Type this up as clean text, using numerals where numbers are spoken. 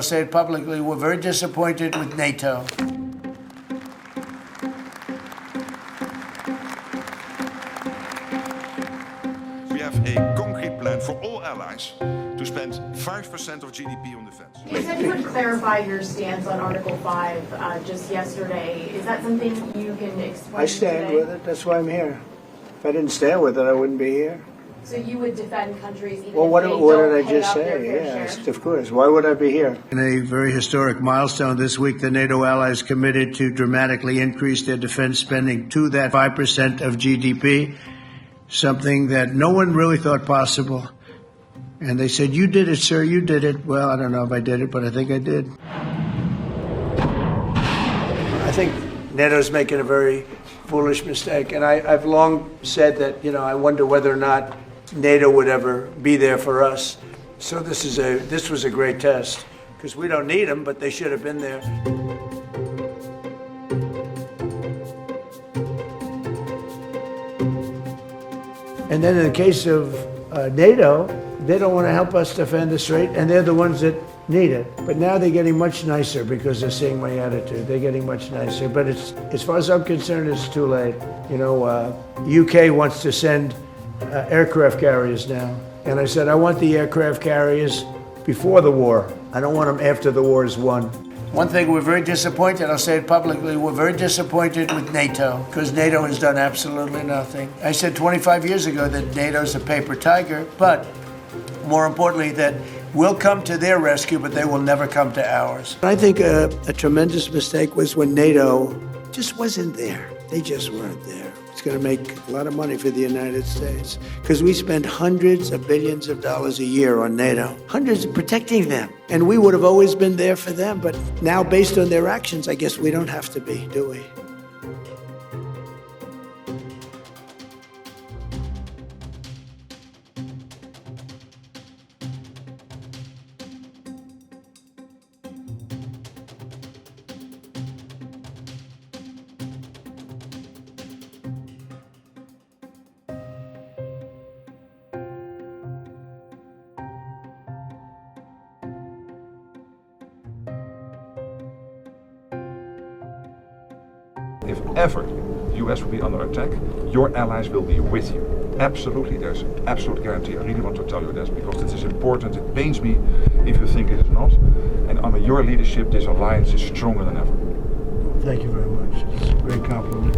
I'll say it publicly, we're very disappointed with NATO. We have a concrete plan for all allies to spend 5% of GDP on defense. You said you would clarify your stance on Article 5 just yesterday. Is that something you can explain I stand today? with it. That's why I'm here. If I didn't stand with it, I wouldn't be here. So you would defend countries even Well, if what they did don't I pay just out their say? fair Yes, share? of course. Why would I be here? In a very historic milestone this week, the NATO allies committed to dramatically increase their defense spending to that 5% of GDP, something that no one really thought possible. And they said, you did it, sir, you did it. Well, I don't know if I did it, but I think I did. I think NATO's making a very foolish mistake. And I've long said that, I wonder whether or not NATO would ever be there for us. So this was a great test, because we don't need them, but they should have been there. And then in the case of NATO, they don't want to help us defend the strait, and they're the ones that need it. But now they're getting much nicer because they're seeing my attitude. They're getting much nicer. But as far as I'm concerned, it's too late. UK wants to send aircraft carriers now. And I said, I want the aircraft carriers before the war. I don't want them after the war is won. One thing, we're very disappointed, I'll say it publicly, we're very disappointed with NATO, because NATO has done absolutely nothing. I said 25 years ago that NATO's a paper tiger, but more importantly, that we'll come to their rescue, but they will never come to ours. I think a tremendous mistake was when NATO just wasn't there. They just weren't there. It's going to make a lot of money for the United States, because we spend hundreds of billions of dollars a year on NATO, hundreds of protecting them. And we would have always been there for them. But now, based on their actions, I guess we don't have to be, do we? If ever the US will be under attack, your allies will be with you. Absolutely, there's an absolute guarantee. I really want to tell you this because this is important. It pains me if you think it is not. And under your leadership, this alliance is stronger than ever. Thank you very much. It's a great compliment.